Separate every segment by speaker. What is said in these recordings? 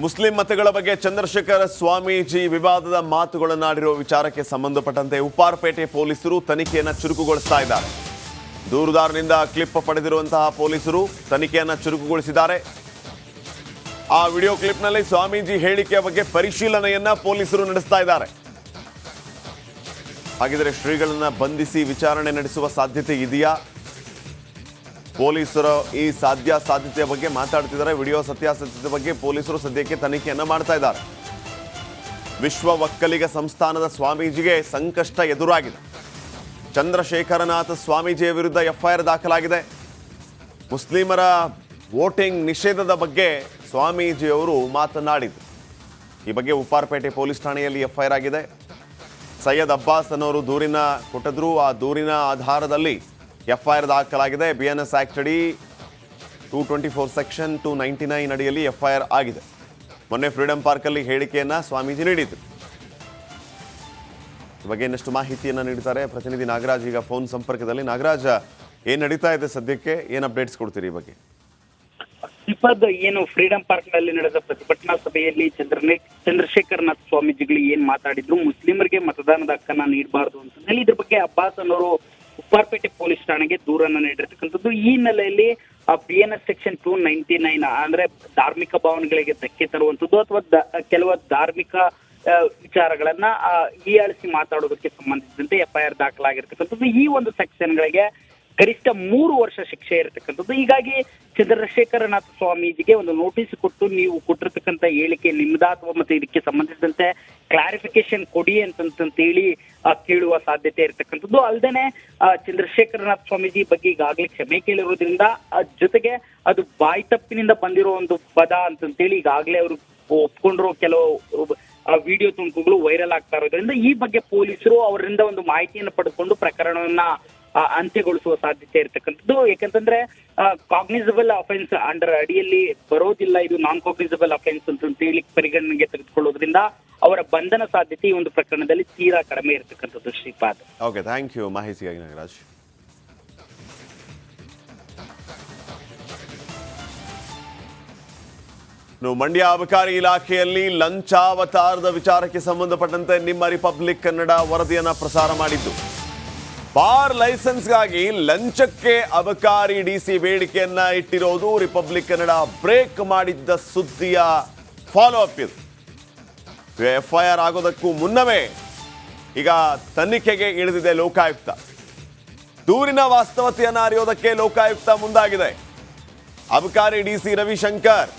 Speaker 1: Muslim ಮತಗಳ ಬಗ್ಗೆ ಚಂದ್ರಶೇಖರ ಸ್ವಾಮೀಜಿ ವಿವಾದದ ಮಾತುಗಳನ್ನಾಡಿರೋ ವಿಚಾರಕ್ಕೆ ಸಂಬಂಧಪಟ್ಟಂತೆ ಉಪ್ಪಾರಪೇಟೆ ಪೊಲೀಸರು ತನಿಖೆಯನ್ನು ಚುರುಕುಗೊಳಿಸ್ತಾ ಇದ್ದಾರೆ. ದೂರುದಾರನಿಂದ ಕ್ಲಿಪ್ ಪಡೆದಿರುವಂತಹ ಪೊಲೀಸರು ತನಿಖೆಯನ್ನು ಚುರುಕುಗೊಳಿಸಿದ್ದಾರೆ. ಆ ವಿಡಿಯೋ ಕ್ಲಿಪ್ನಲ್ಲಿ ಸ್ವಾಮೀಜಿ ಹೇಳಿಕೆಯ ಬಗ್ಗೆ ಪರಿಶೀಲನೆಯನ್ನ ಪೊಲೀಸರು ನಡೆಸ್ತಾ ಇದ್ದಾರೆ. ಹಾಗಿದ್ರೆ ಶ್ರೀಗಳನ್ನ ಬಂಧಿಸಿ ವಿಚಾರಣೆ ನಡೆಸುವ ಸಾಧ್ಯತೆ ಇದೆಯಾ? ಪೊಲೀಸರು ಈ ಸಾಧ್ಯತೆಯ ಬಗ್ಗೆ ಮಾತಾಡ್ತಿದ್ದಾರೆ. ವಿಡಿಯೋ ಸತ್ಯಾಸತ್ಯತೆ ಬಗ್ಗೆ ಪೊಲೀಸರು ಸದ್ಯಕ್ಕೆ ತನಿಖೆಯನ್ನು ಮಾಡ್ತಾ ಇದ್ದಾರೆ. ವಿಶ್ವ ಒಕ್ಕಲಿಗ ಸಂಸ್ಥಾನದ ಸ್ವಾಮೀಜಿಗೆ ಸಂಕಷ್ಟ ಎದುರಾಗಿದೆ. ಚಂದ್ರಶೇಖರನಾಥ ಸ್ವಾಮೀಜಿಯ ವಿರುದ್ಧ ಎಫ್ಐಆರ್ ದಾಖಲಾಗಿದೆ. ಮುಸ್ಲಿಮರ ವೋಟಿಂಗ್ ನಿಷೇಧದ ಬಗ್ಗೆ ಸ್ವಾಮೀಜಿಯವರು ಮಾತನಾಡಿದರು. ಈ ಬಗ್ಗೆ ಉಪ್ಪಾರಪೇಟೆ ಪೊಲೀಸ್ ಠಾಣೆಯಲ್ಲಿ ಎಫ್ಐಆರ್ ಆಗಿದೆ. ಸೈಯದ್ ಅಬ್ಬಾಸ್ ಅನ್ನೋರು ದೂರಿನ ಕೊಟ್ಟಿದ್ರು. ಆ ದೂರಿನ ಆಧಾರದಲ್ಲಿ ಎಫ್ಐಆರ್ ದಾಖಲಾಗಿದೆ. BNS ಆಕ್ಟ್ ಅಡಿ 224 ಸೆಕ್ಷನ್ 299 ಅಡಿಯಲ್ಲಿ ಎಫ್ಐಆರ್ ಆಗಿದೆ. ಮೊನ್ನೆ ಫ್ರೀಡಂ ಪಾರ್ಕಲ್ಲಿ ಹೇಳಿಕೆಯನ್ನು ಸ್ವಾಮೀಜಿ ನೀಡಿದ್ರು. ಈ ಬಗ್ಗೆ ಇನ್ನಷ್ಟು ಮಾಹಿತಿಯನ್ನು ನೀಡ್ತಾರೆ ಪ್ರತಿನಿಧಿ ನಾಗರಾಜ್. ಈಗ ಫೋನ್ ಸಂಪರ್ಕದಲ್ಲಿ. ನಾಗರಾಜ್, ಏನು ನಡೀತಾ ಇದೆ ಸದ್ಯಕ್ಕೆ? ಏನು ಅಪ್ಡೇಟ್ಸ್ ಕೊಡ್ತೀರಿ ಈ ಬಗ್ಗೆ?
Speaker 2: ಏನು ಫ್ರೀಡಂ ಪಾರ್ಕ್ ನಲ್ಲಿ ನಡೆದ ಪ್ರತಿಭಟನಾ ಸಭೆಯಲ್ಲಿ ಚಂದ್ರಶೇಖರನಾಥ್ ಸ್ವಾಮೀಜಿಗಳು ಏನ್ ಮಾತಾಡಿದ್ರು, ಮುಸ್ಲಿಮರಿಗೆ ಮತದಾನದ ಹಕ್ಕನ್ನ ನೀಡಬಾರದು ಅಂತ ಹೇಳಿ ಇದ್ರ ಬಗ್ಗೆ ಅಬ್ಬಾಸ್ ಅನ್ನೋರು ಉಪ್ಪಾರಪೇಟೆ ಪೊಲೀಸ್ ಠಾಣೆಗೆ ದೂರನ್ನ ನೀಡಿರ್ತಕ್ಕಂಥದ್ದು. ಈ ಹಿನ್ನೆಲೆಯಲ್ಲಿ BNS ಸೆಕ್ಷನ್ 299 ಅಂದ್ರೆ ಧಾರ್ಮಿಕ ಭಾವನೆಗಳಿಗೆ ಧಕ್ಕೆ ತರುವಂತದ್ದು ಅಥವಾ ಕೆಲವು ಧಾರ್ಮಿಕ ವಿಚಾರಗಳನ್ನ ಹೀಯಾಳಿಸಿ ಮಾತಾಡೋದಕ್ಕೆ ಸಂಬಂಧಿಸಿದಂತೆ ಎಫ್ಐಆರ್ ದಾಖಲಾಗಿರ್ತಕ್ಕಂಥದ್ದು. ಈ ಒಂದು ಸೆಕ್ಷನ್ಗಳಿಗೆ ಗರಿಷ್ಠ 3 ವರ್ಷ ಶಿಕ್ಷೆ ಇರತಕ್ಕಂಥದ್ದು. ಹೀಗಾಗಿ ಚಂದ್ರಶೇಖರನಾಥ ಸ್ವಾಮೀಜಿಗೆ ಒಂದು ನೋಟಿಸ್ ಕೊಟ್ಟು ನೀವು ಕೊಟ್ಟಿರ್ತಕ್ಕಂಥ ಹೇಳಿಕೆ ನಿಮ್ದ ಅಥವಾ ಮತ್ತೆ ಇದಕ್ಕೆ ಸಂಬಂಧಿಸಿದಂತೆ ಕ್ಲಾರಿಫಿಕೇಶನ್ ಕೊಡಿ ಅಂತಂತೇಳಿ ಕೇಳುವ ಸಾಧ್ಯತೆ ಇರತಕ್ಕಂಥದ್ದು. ಅಲ್ಲದೆ ಚಂದ್ರಶೇಖರನಾಥ ಸ್ವಾಮೀಜಿ ಬಗ್ಗೆ ಈಗಾಗಲೇ ಕ್ಷಮೆ ಕೇಳಿರೋದ್ರಿಂದ ಜೊತೆಗೆ ಅದು ಬಾಯಿ ತಪ್ಪಿನಿಂದ ಬಂದಿರೋ ಒಂದು ಪದ ಅಂತಂತೇಳಿ ಈಗಾಗಲೇ ಅವರು ಒಪ್ಕೊಂಡಿರೋ ಕೆಲವು ವಿಡಿಯೋ ತುಣುಕುಗಳು ವೈರಲ್ ಆಗ್ತಾ ಇರೋದ್ರಿಂದ ಈ ಬಗ್ಗೆ ಪೊಲೀಸರು ಅವರಿಂದ ಒಂದು ಮಾಹಿತಿಯನ್ನು ಪಡೆದುಕೊಂಡು ಪ್ರಕರಣವನ್ನ ಅಂತ್ಯಗೊಳಿಸುವ ಸಾಧ್ಯತೆ ಇರತಕ್ಕಂಥದ್ದು. ಯಾಕಂತಂದ್ರೆ ಕಾಗ್ನಿಸಬಲ್ ಅಫೆನ್ಸ್ ಅಂಡರ್ ಅಡಿಯಲ್ಲಿ ಬರೋದಿಲ್ಲ, ಇದು ನಾನ್ ಕಾಗ್ನಿಸಬಲ್ ಅಫೆನ್ಸ್ ಅಂತ ಹೇಳಿ ಪರಿಗಣನೆಗೆ ತೆಗೆದುಕೊಳ್ಳೋದ್ರಿಂದ ಅವರ ಬಂಧನ ಸಾಧ್ಯತೆ ಈ ಒಂದು ಪ್ರಕರಣದಲ್ಲಿ ತೀರಾ ಕಡಿಮೆ ಇರತಕ್ಕಂಥದ್ದು. ಶ್ರೀಪಾದ್,
Speaker 1: ಓಕೆ, ಥ್ಯಾಂಕ್ ಯು ಮಾಹಿತಿಗಾಗಿ ನಾಗರಾಜ್. ಮಂಡ್ಯ ಅಬಕಾರಿ ಇಲಾಖೆಯಲ್ಲಿ ಲಂಚಾವತಾರದ ವಿಚಾರಕ್ಕೆ ಸಂಬಂಧಪಟ್ಟಂತೆ ನಿಮ್ಮ ರಿಪಬ್ಲಿಕ್ ಕನ್ನಡ ವರದಿಯನ್ನ ಪ್ರಸಾರ ಮಾಡಿದ್ದು. ಬಾರ್ ಲೈಸೆನ್ಸ್ಗಾಗಿ ಲಂಚಕ್ಕೆ ಅಬಕಾರಿ DC ಬೇಡಿಕೆಯನ್ನ ಇಟ್ಟಿರೋದು ರಿಪಬ್ಲಿಕ್ ಕನ್ನಡ ಬ್ರೇಕ್ ಮಾಡಿದ್ದ ಸುದ್ದಿಯ ಫಾಲೋ ಅಪ್ ಇದು. FIR ಆಗೋದಕ್ಕೂ ಮುನ್ನವೇ ಈಗ ತನಿಖೆಗೆ ಇಳಿದಿದೆ ಲೋಕಾಯುಕ್ತ. ದೂರಿನ ವಾಸ್ತವತೆಯನ್ನ ಅರಿಯೋದಕ್ಕೆ ಲೋಕಾಯುಕ್ತ ಮುಂದಾಗಿದೆ. ಅಬಕಾರಿ DC ರವಿಶಂಕರ್,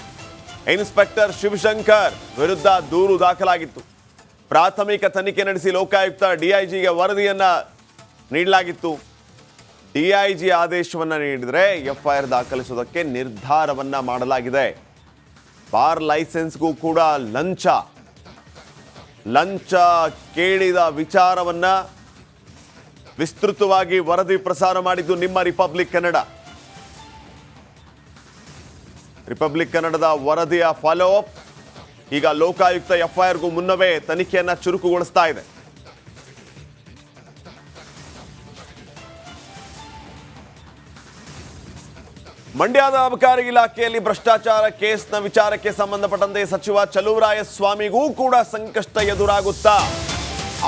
Speaker 1: ಇನ್ಸ್ಪೆಕ್ಟರ್ ಶಿವಶಂಕರ್ ವಿರುದ್ಧ ದೂರು ದಾಖಲಾಗಿತ್ತು. ಪ್ರಾಥಮಿಕ ತನಿಖೆ ನಡೆಸಿ ಲೋಕಾಯುಕ್ತ DIGಗೆ ವರದಿಯನ್ನ ನೀಡಲಾಗಿತ್ತು. DIG ಆದೇಶವನ್ನ ನೀಡಿದರೆ FIR ದಾಖಲಿಸುವುದಕ್ಕೆ ನಿರ್ಧಾರವನ್ನ ಮಾಡಲಾಗಿದೆ. ಬಾರ್ ಲೈಸೆನ್ಸ್ಗೂ ಕೂಡ ಲಂಚ ಕೇಳಿದ ವಿಚಾರವನ್ನ ವಿಸ್ತೃತವಾಗಿ ವರದಿ ಪ್ರಸಾರ ಮಾಡಿದ್ದು ನಿಮ್ಮ ರಿಪಬ್ಲಿಕ್ ಕನ್ನಡ. ರಿಪಬ್ಲಿಕ್ ಕನ್ನಡದ ವರದಿಯ ಫಾಲೋ ಅಪ್ ಈಗ ಲೋಕಾಯುಕ್ತ FIRಗೂ ಮುನ್ನವೇ ತನಿಖೆಯನ್ನ ಚುರುಕುಗೊಳಿಸ್ತಾ ಇದೆ. ಮಂಡ್ಯದ ಅಬಕಾರಿ ಇಲಾಖೆಯಲ್ಲಿ ಭ್ರಷ್ಟಾಚಾರ ಕೇಸ್ನ ವಿಚಾರಕ್ಕೆ ಸಂಬಂಧಪಟ್ಟಂತೆ ಸಚಿವ ಚಲುವರಾಯಸ್ವಾಮಿಗೂ ಕೂಡ ಸಂಕಷ್ಟ ಎದುರಾಗುತ್ತಾ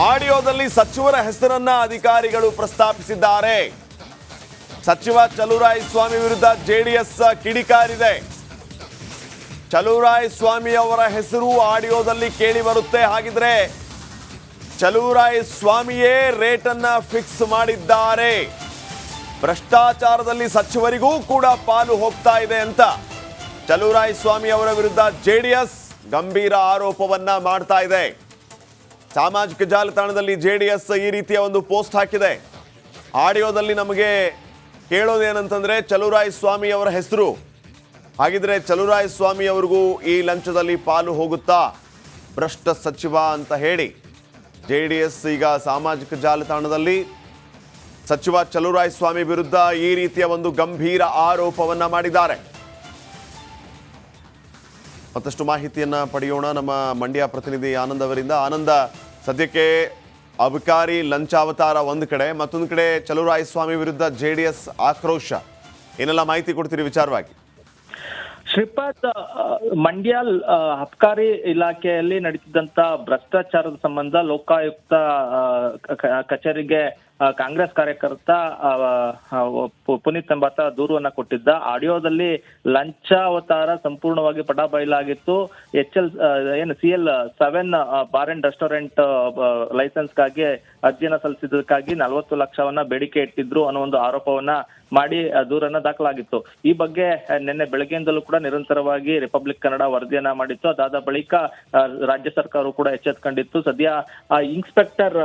Speaker 1: ಆಡಿಯೋದಲ್ಲಿ ಸಚಿವರ ಹೆಸರನ್ನ ಅಧಿಕಾರಿಗಳು ಪ್ರಸ್ತಾಪಿಸಿದ್ದಾರೆ. ಸಚಿವ ಚಲುವರಾಯಸ್ವಾಮಿ ವಿರುದ್ಧ JDS ಕಿಡಿಕಾರಿದೆ. ಚಲುವರಾಯಸ್ವಾಮಿ ಅವರ ಹೆಸರು ಆಡಿಯೋದಲ್ಲಿ ಕೇಳಿ ಬರುತ್ತೆ. ಹಾಗಿದ್ರೆ ಚಲುವರಾಯಸ್ವಾಮಿಯೇ ರೇಟನ್ನ ಫಿಕ್ಸ್ ಮಾಡಿದ್ದಾರೆ. ಭ್ರಷ್ಟಾಚಾರದಲ್ಲಿ ಸಚಿವರಿಗೂ ಕೂಡ ಪಾಲು ಹೋಗ್ತಾ ಇದೆ ಅಂತ ಚಲುವರಾಯಸ್ವಾಮಿ ಅವರ ವಿರುದ್ಧ JDS ಗಂಭೀರ ಆರೋಪವನ್ನ ಮಾಡ್ತಾ ಇದೆ. ಸಾಮಾಜಿಕ ಜಾಲತಾಣದಲ್ಲಿ JDS ಈ ರೀತಿಯ ಒಂದು ಪೋಸ್ಟ್ ಹಾಕಿದೆ. ಆಡಿಯೋದಲ್ಲಿ ನಮಗೆ ಕೇಳೋದೇನಂತಂದ್ರೆ ಚಲುವರಾಯಸ್ವಾಮಿ ಅವರ ಹೆಸರು. ಹಾಗಿದ್ರೆ ಚಲುವರಾಯಸ್ವಾಮಿ ಅವರಿಗೂ ಈ ಲಂಚದಲ್ಲಿ ಪಾಲು ಹೋಗುತ್ತಾ? ಭ್ರಷ್ಟ ಸಚಿವ ಅಂತ ಹೇಳಿ JDS ಈಗ ಸಾಮಾಜಿಕ ಜಾಲತಾಣದಲ್ಲಿ ಸಚಿವ ಚಲುವರಾಯಸ್ವಾಮಿ ವಿರುದ್ಧ ಈ ರೀತಿಯ ಒಂದು ಗಂಭೀರ ಆರೋಪವನ್ನ ಮಾಡಿದ್ದಾರೆ. ಮತ್ತಷ್ಟು ಮಾಹಿತಿಯನ್ನ ಪಡೆಯೋಣ ನಮ್ಮ ಮಂಡ್ಯ ಪ್ರತಿನಿಧಿ ಆನಂದ್ ಅವರಿಂದ. ಆನಂದ, ಸದ್ಯಕ್ಕೆ ಅಬಕಾರಿ ಲಂಚಾವತಾರ ಒಂದು ಕಡೆ, ಮತ್ತೊಂದು ಕಡೆ ಚಲುವರಾಯಸ್ವಾಮಿ ವಿರುದ್ಧ JDS ಆಕ್ರೋಶ, ಏನೆಲ್ಲ ಮಾಹಿತಿ ಕೊಡ್ತೀರಿ ವಿಚಾರವಾಗಿ?
Speaker 3: ಶ್ರೀಪಾದ್, ಮಂಡ್ಯಾಲ್ ಅಬ್ಕಾರಿ ಇಲಾಖೆಯಲ್ಲಿ ನಡೀತಿದ್ದಂತ ಭ್ರಷ್ಟಾಚಾರದ ಸಂಬಂಧ ಲೋಕಾಯುಕ್ತ ಕಚೇರಿಗೆ ಕಾಂಗ್ರೆಸ್ ಕಾರ್ಯಕರ್ತ ಪುನೀತ್ ಎಂಬಾತ ದೂರನ್ನ ಕೊಟ್ಟಿದ್ದ. ಆಡಿಯೋದಲ್ಲಿ ಲಂಚಾವತಾರ ಸಂಪೂರ್ಣವಾಗಿ ಪಟಾಬಯಲಾಗಿತ್ತು. CL7 ಬಾರ್ ಅಂಡ್ ರೆಸ್ಟೋರೆಂಟ್ ಲೈಸೆನ್ಸ್ಗಾಗಿ ಅರ್ಜಿಯನ್ನ ಸಲ್ಲಿಸಿದ್ದಕ್ಕಾಗಿ 40 ಲಕ್ಷವನ್ನ ಬೇಡಿಕೆ ಇಟ್ಟಿದ್ರು ಅನ್ನೋ ಒಂದು ಆರೋಪವನ್ನ ಮಾಡಿ ದೂರನ್ನ ದಾಖಲಾಗಿತ್ತು. ಈ ಬಗ್ಗೆ ನಿನ್ನೆ ಬೆಳಗ್ಗೆಯಿಂದಲೂ ಕೂಡ ನಿರಂತರವಾಗಿ ರಿಪಬ್ಲಿಕ್ ಕನ್ನಡ ವರದಿಯನ್ನ ಮಾಡಿತ್ತು. ಅದಾದ ಬಳಿಕ ರಾಜ್ಯ ಸರ್ಕಾರವು ಕೂಡ ಎಚ್ಚೆತ್ಕೊಂಡಿತ್ತು. ಸದ್ಯ ಇನ್ಸ್ಪೆಕ್ಟರ್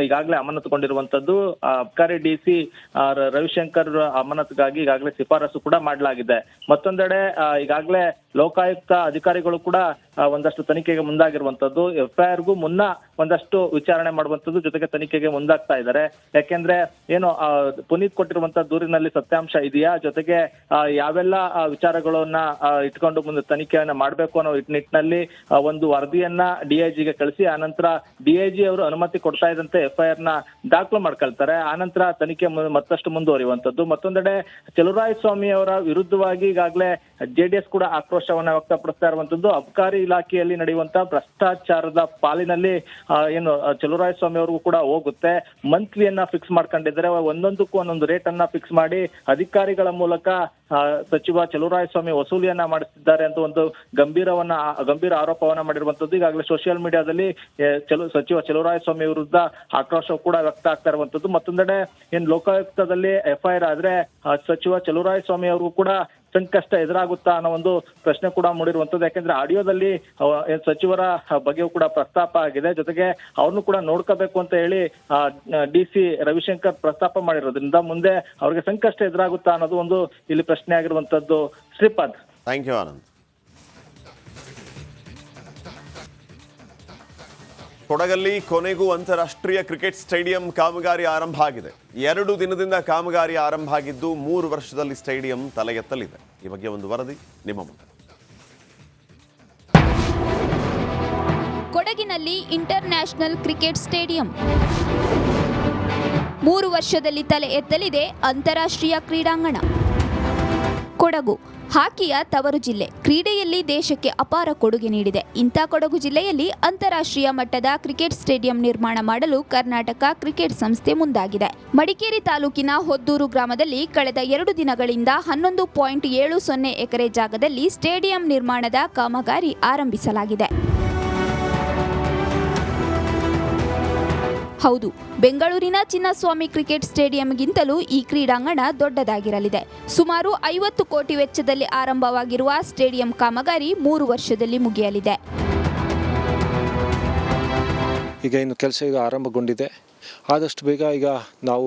Speaker 3: ಈಗಾಗಲೇ ಅಮಾನತುಗೊಂಡಿರುವಂತದ್ದು. ಅಬ್ಕಾರಿ DC ರವಿಶಂಕರ್ ಅಮಾನತುಗಾಗಿ ಈಗಾಗಲೇ ಶಿಫಾರಸು ಕೂಡ ಮಾಡಲಾಗಿದೆ. ಮತ್ತೊಂದೆಡೆ ಈಗಾಗಲೇ ಲೋಕಾಯುಕ್ತ ಅಧಿಕಾರಿಗಳು ಕೂಡ ಒಂದಷ್ಟು ತನಿಖೆಗೆ ಮುಂದಾಗಿರುವಂತದ್ದು. FIRಗೂ ಮುನ್ನ ಒಂದಷ್ಟು ವಿಚಾರಣೆ ಮಾಡುವಂತದ್ದು, ಜೊತೆಗೆ ತನಿಖೆಗೆ ಮುಂದಾಗ್ತಾ ಇದ್ದಾರೆ. ಯಾಕೆಂದ್ರೆ ಏನು ಪುನೀತ್ ಕೊಟ್ಟಿರುವಂತಹ ದೂರಿನಲ್ಲಿ ಸತ್ಯಾಂಶ ಇದೆಯಾ, ಜೊತೆಗೆ ಯಾವೆಲ್ಲ ವಿಚಾರಗಳನ್ನ ಇಟ್ಕೊಂಡು ಮುಂದೆ ತನಿಖೆಯನ್ನ ಮಾಡಬೇಕು ಅನ್ನೋ ನಿಟ್ಟಿನಲ್ಲಿ ಒಂದು ವರದಿಯನ್ನ DIGಗೆ ಕಳಿಸಿ ಆನಂತರ DIG ಅವರು ಅನುಮತಿ ಕೊಡ್ತಾ ಇದ್ದಂತೆ FIR ನ ದಾಖಲು ಮಾಡ್ಕೊಳ್ತಾರೆ. ಆನಂತರ ತನಿಖೆ ಮತ್ತಷ್ಟು ಮುಂದುವರಿಯುವಂತದ್ದು. ಮತ್ತೊಂದೆಡೆ ಚಲುವರಾಯಸ್ವಾಮಿ ಅವರ ವಿರುದ್ಧವಾಗಿ ಈಗಾಗಲೇ JDS ಕೂಡ ಆಕ್ರೋಶವನ್ನ ವ್ಯಕ್ತಪಡಿಸ್ತಾ ಇರುವಂತದ್ದು. ಅಬ್ಕಾರಿ ಇಲಾಖೆಯಲ್ಲಿ ನಡೆಯುವಂತಹ ಭ್ರಷ್ಟಾಚಾರದ ಪಾಲಿನಲ್ಲಿ ಏನು ಚಲುವರಾಯಸ್ವಾಮಿ ಅವ್ರಿಗೂ ಕೂಡ ಹೋಗುತ್ತೆ. ಮಂತ್ಲಿಯನ್ನ ಫಿಕ್ಸ್ ಮಾಡ್ಕೊಂಡಿದ್ದಾರೆ. ಒಂದೊಂದಕ್ಕೂ ಒಂದೊಂದು ರೇಟ್ ಅನ್ನ ಫಿಕ್ಸ್ ಮಾಡಿ ಅಧಿಕಾರಿಗಳ ಮೂಲಕ ಸಚಿವ ಚಲುವರಾಯಸ್ವಾಮಿ ವಸೂಲಿಯನ್ನ ಮಾಡಿಸಿದ್ದಾರೆ ಅಂತ ಒಂದು ಗಂಭೀರ ಆರೋಪವನ್ನ ಮಾಡಿರುವಂತದ್ದು. ಈಗಾಗಲೇ ಸೋಷಿಯಲ್ ಮೀಡಿಯಾದಲ್ಲಿ ಸಚಿವ ಚಲುವರಾಯಸ್ವಾಮಿ ವಿರುದ್ಧ ಆಕ್ರೋಶ ಕೂಡ ವ್ಯಕ್ತ ಆಗ್ತಾ ಇರುವಂತದ್ದು. ಮತ್ತೊಂದೆಡೆ ಏನ್ ಲೋಕಾಯುಕ್ತದಲ್ಲಿ FIR ಆದ್ರೆ ಸಚಿವ ಚಲುವರಾಯಸ್ವಾಮಿ ಅವ್ರಿಗೂ ಕೂಡ ಸಂಕಷ್ಟ ಎದುರಾಗುತ್ತಾ ಅನ್ನೋ ಒಂದು ಪ್ರಶ್ನೆ ಕೂಡ ಮೂಡಿರುವಂತದ್ದು. ಯಾಕೆಂದ್ರೆ ಆಡಿಯೋದಲ್ಲಿ ಸಚಿವರ ಬಗ್ಗೆಯೂ ಕೂಡ ಪ್ರಸ್ತಾಪ ಆಗಿದೆ. ಜೊತೆಗೆ ಅವ್ರನ್ನು ಕೂಡ ನೋಡ್ಕೋಬೇಕು ಅಂತ ಹೇಳಿ DC ರವಿಶಂಕರ್ ಪ್ರಸ್ತಾಪ ಮಾಡಿರೋದ್ರಿಂದ ಮುಂದೆ ಅವ್ರಿಗೆ ಸಂಕಷ್ಟ ಎದುರಾಗುತ್ತಾ ಅನ್ನೋದು ಒಂದು ಇಲ್ಲಿ ಪ್ರಶ್ನೆ ಆಗಿರುವಂತದ್ದು. Shripad,
Speaker 1: thank you Anand. ಕೊಡಗಲ್ಲಿ ಕೊನೆಗೂ ಅಂತಾರಾಷ್ಟ್ರೀಯ ಕ್ರಿಕೆಟ್ ಸ್ಟೇಡಿಯಂ ಕಾಮಗಾರಿ ಆರಂಭ ಆಗಿದೆ. 2 ದಿನದಿಂದ ಕಾಮಗಾರಿ ಆರಂಭ ಆಗಿದ್ದು 3 ವರ್ಷದಲ್ಲಿ ಸ್ಟೇಡಿಯಂ ತಲೆ ಎತ್ತಲಿದೆ. ಈ ಬಗ್ಗೆ ಒಂದು ವರದಿ ನಿಮ್ಮ ಮುಂದೆ.
Speaker 4: ಕೊಡಗಿನಲ್ಲಿ ಇಂಟರ್ನ್ಯಾಷನಲ್ ಕ್ರಿಕೆಟ್ ಸ್ಟೇಡಿಯಂ 3 ವರ್ಷದಲ್ಲಿ ತಲೆ ಎತ್ತಲಿದೆ ಅಂತಾರಾಷ್ಟ್ರೀಯ ಕ್ರೀಡಾಂಗಣ. ಕೊಡಗು ಹಾಕಿಯ ತವರು ಜಿಲ್ಲೆ, ಕ್ರೀಡೆಯಲ್ಲಿ ದೇಶಕ್ಕೆ ಅಪಾರ ಕೊಡುಗೆ ನೀಡಿದೆ. ಇಂಥ ಕೊಡಗು ಜಿಲ್ಲೆಯಲ್ಲಿ ಅಂತಾರಾಷ್ಟ್ರೀಯ ಮಟ್ಟದ ಕ್ರಿಕೆಟ್ ಸ್ಟೇಡಿಯಂ ನಿರ್ಮಾಣ ಮಾಡಲು ಕರ್ನಾಟಕ ಕ್ರಿಕೆಟ್ ಸಂಸ್ಥೆ ಮುಂದಾಗಿದೆ. ಮಡಿಕೇರಿ ತಾಲೂಕಿನ ಹೊದ್ದೂರು ಗ್ರಾಮದಲ್ಲಿ ಕಳೆದ 2 ದಿನಗಳಿಂದ 11.70 ಎಕರೆ ಜಾಗದಲ್ಲಿ ಸ್ಟೇಡಿಯಂ ನಿರ್ಮಾಣದ ಕಾಮಗಾರಿ ಆರಂಭಿಸಲಾಗಿದೆ. ಹೌದು, ಬೆಂಗಳೂರಿನ ಚಿನ್ನಸ್ವಾಮಿ ಕ್ರಿಕೆಟ್ ಸ್ಟೇಡಿಯಂಗಿಂತಲೂ ಈ ಕ್ರೀಡಾಂಗಣ ದೊಡ್ಡದಾಗಿರಲಿದೆ. ಸುಮಾರು 50 ಕೋಟಿ ವೆಚ್ಚದಲ್ಲಿ ಆರಂಭವಾಗಿರುವ ಸ್ಟೇಡಿಯಂ ಕಾಮಗಾರಿ 3 ವರ್ಷದಲ್ಲಿ ಮುಗಿಯಲಿದೆ.
Speaker 5: ಈಗ ಇನ್ನು ಕೆಲಸ ಈಗ ಆರಂಭಗೊಂಡಿದೆ. ಆದಷ್ಟು ಬೇಗ ಈಗ ನಾವು